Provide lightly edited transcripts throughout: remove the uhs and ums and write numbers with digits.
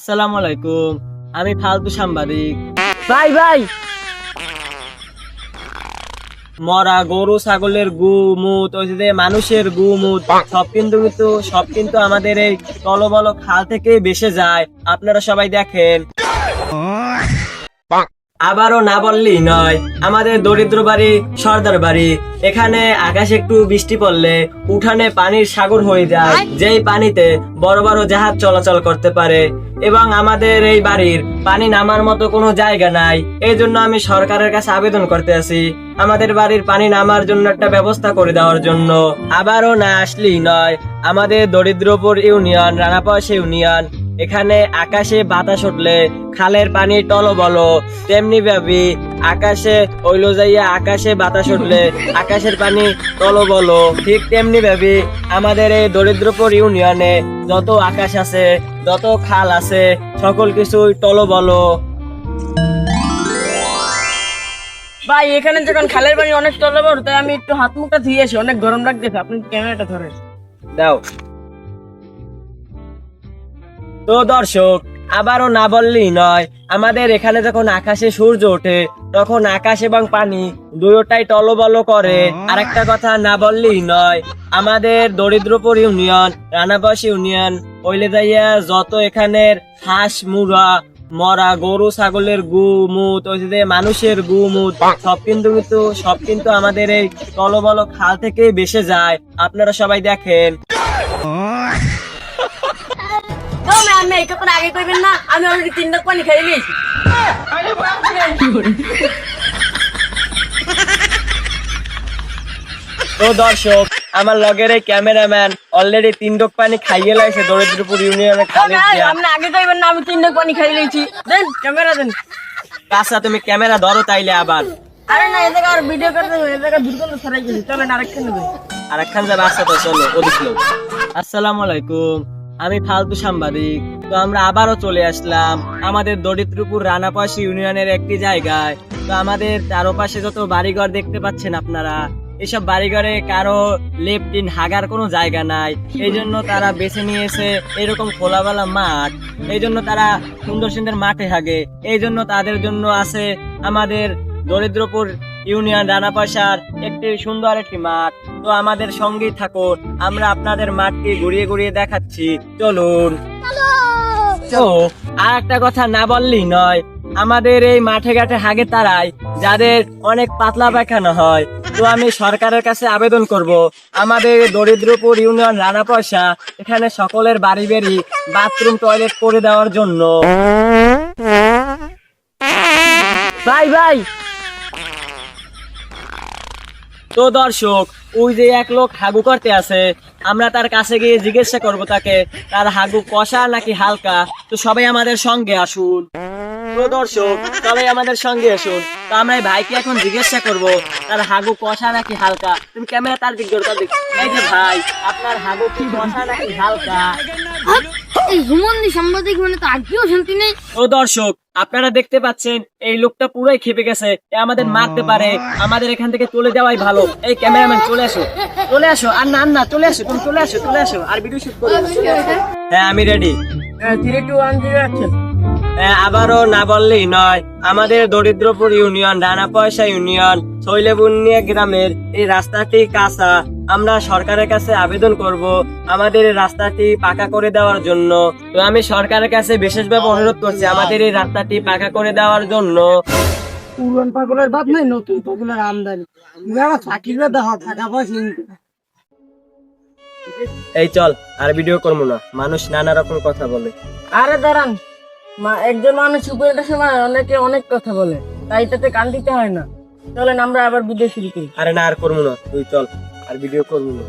আসসালামু আলাইকুম। আমি ফালতু সাংবাদিক। ভাই ভাই মরা গরু ছাগলের গু মুত ওই যে মানুষের গু মুত সব কিন্তু আমাদের এই টলবল খাল থেকে ভেসে যায়। আপনারা সবাই দেখেন। আবারও না বললেই নয়, আমাদের দরিদ্র বাড়ি সর্দার বাড়ি। এখানে আকাশে একটু বৃষ্টি পড়লে উঠানে পানির সাগর হয়ে যায়, যেই পানিতে বড় বড় জাহাজ চলাচল করতে পারে। এবং আমাদের এই বাড়ির পানি নামার মতো কোনো জায়গা নাই। এই জন্য আমি সরকারের কাছে আবেদন করতে আছি আমাদের বাড়ির পানি নামার জন্য একটা ব্যবস্থা করে দেওয়ার জন্য। আবারও না আসলেই নয়, আমাদের দরিদ্রপুর ইউনিয়ন রানাপয়সা ইউনিয়ন, এখানে আকাশে বাতাস উঠলে খালের পানি টলবল, তেমনি ভাবে আকাশে ওইলো যাইয়া আকাশে বাতাস উঠলে আকাশের পানি টলবল। ঠিক তেমনি ভাবে আমাদের এই দরিদ্রপুর ইউনিয়নে যত আকাশ আছে, যত খাল আছে, সকল কিছুই টলবল। ভাই এখানে যখন খালের পানি অনেক টলবল, তাই আমি একটু হাত মুখটা ধুয়ে আসি, অনেক গরম লাগতেছে। আপনি ক্যামেরাটা ধরেন। দাও। তো দর্শক, আবারও না বললেই নয়, আমাদের এখানে যখন আকাশে সূর্য ওঠে তখন আকাশ এবং পানি দুটোটাই টলবল করে। আর একটা কথা না বললেই নয়, আমাদের দরিদ্রপুর ইউনিয়ন রানাপয়সা ইউনিয়ন ওইলে যাইয়া যত এখানের হাঁস মুরা মরা গরু ছাগলের গু মুত ওই যে মানুষের গু মুত সব কিন্তু আমাদের এই টলবল খাল থেকে ভেসে যায়। আপনারা সবাই দেখেন। আমি এই কথা আগে কইবেন না, আমি অলরেডি 3 ডক পানি খাই নিয়েছি। তো দর্শক, আমার লগের এই ক্যামেরাম্যান অলরেডি 3 ডক পানি খাইয়ে লাইছে দরিদ্রপুর ইউনিয়নের খালে। আপনি আগে কইবেন না, আমি 3 ডক পানি খাই নিয়েছি। দেন ক্যামেরা দেন। আচ্ছা, তুমি ক্যামেরা ধরো তাইলে আবার। আরে না, এই জায়গা আর ভিডিও করতে হবে, এই জায়গা দুর্গন্ধ ছড়াই গেছে। চলেন আরেকখানে যাই। আরেকখান যাবে। আচ্ছা তো চলো, ওদিক লোক। আসসালামু আলাইকুম, আমি ফালতু সাংবাদিক। তো আমরা আবারও চলে আসলাম আমাদের দরিদ্রপুর রানাপয়সা ইউনিয়নের একটি জায়গায়। তো আমাদের চারপাশে যত বাড়িঘর দেখতে পাচ্ছেন আপনারা, এসব বাড়িঘরে কারো লেফটিন হাগার কোনো জায়গা নাই। এই জন্য তারা বেছে নিয়েছে এরকম খোলাবেলা মাঠ। এই জন্য তারা সুন্দর সুন্দর মাঠে হাগে। এই জন্য তাদের জন্য আছে আমাদের দরিদ্রপুর ইউনিয়ন রানাপয়সার একটি সুন্দর একটি মাঠ। তো আমাদের সঙ্গেই থাকুন, আমরা আপনাদের মাঠটি ঘুরিয়ে ঘুরিয়ে দেখাচ্ছি। চলুন। তো আর একটা কথা না বললেই নয়, আমাদের এই মাঠে ঘাটে হাগে তারাই যাদের অনেক পাতলা পায়খানা হয়। তো আমি সরকারের কাছে আবেদন করব আমাদের দরিদ্রপুর ইউনিয়ন রানাপয়সা এখানে সকলের বাড়ি বাড়ি বাথরুম টয়লেট করে দেওয়ার জন্য। ভাই ভাই তো দর্শক, ওই যে এক লোক হাগু করতে আছে, আমরা তার কাছে গিয়ে জিজ্ঞাসা করব তাকে তার হাগু কষা নাকি হালকা। তো সবাই আমাদের সঙ্গে আসুন। তো দর্শক, সবাই আমাদের সঙ্গে আসুন। তো আমরা এই ভাইকে এখন জিজ্ঞাসা করব তার হাগু কষা নাকি হালকা। তুমি ক্যামেরা তার দিক দরকার দেখ। এই যে ভাই, আপনার হাগু কি কষা নাকি হালকা? এই হুমন্দি সাংবাদিক মানে তো আগেও শান্তি নেই। ও দর্শক, আপনারা দেখতে পাচ্ছেন এই লোকটা পুরাই খেপে গেছে। এ আমাদের মারতে পারে। আমাদের এখান থেকে চলে যাওয়াই ভালো। এই ক্যামেরাম্যান চলে আসো, চলে আসো। আর না চলে আসো, তুমি চলে আসো আর ভিডিও শুট করো। হ্যাঁ, আমি রেডি। 3 2 1 0 অ্যাকশন। আবারও না বললেই নয়, আমাদের দরিদ্রপুর ইউনিয়ন রানাপয়সা ইউনিয়ন শৈলেবুনিয়া গ্রামের এই রাস্তাটি কাঁচা। আমরা সরকারের কাছে আবেদন করব আমাদের এই রাস্তাটি পাকা করে দেওয়ার জন্য। তো আমি সরকারের কাছে বিশেষভাবে অনুরোধ করছি আমাদের এই রাস্তাটি পাকা করে দেওয়ার জন্য। পুরান পাগলের বাদ নাই, নতুন পাগলের আমদানি। যারা চাকরিরা দেখা টাকা পয়সা। এই চল, আর ভিডিও করবো না, মানুষ নানা রকম কথা বলে। আরে দাঁড়ান, একজন মানুষ উপরের সময় অনেকে অনেক কথা বলে, তাই তাতে কান দিতে হয় না। চলেন আমরা আবার ভিডিও শুরু করি। আরে না, আর করবো না, তুই চল, আর ভিডিও করবো না।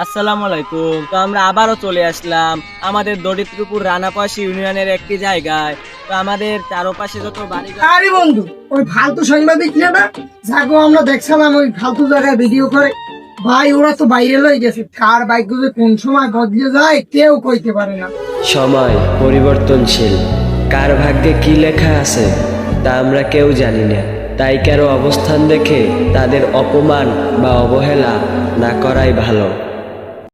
আসসালামু আলাইকুম। তো আমরা আবারও চলে আসলাম আমাদের দরিদ্রপুর রানাপয়সা ইউনিয়নের একটি জায়গায়। তো আমাদের চারপাশে যত বাড়ি। আরে বন্ধু, ওই ফালতু সাংবাদিক না যাকে আমরা দেখছিলাম ওই ফালতু জায়গায় ভিডিও করে, ভাই ওরা তো বাইরে লয়ে গেছে। কার বাইক গুলো কোন সময় বদলে যায় কেউ কইতে পারে না। সময় পরিবর্তনশীল, কার ভাগ্যে কি লেখা আছে তা আমরা কেউ জানি না। তাই কারো অবস্থান দেখে তাদের অপমান বা অবহেলা না করাই ভালো।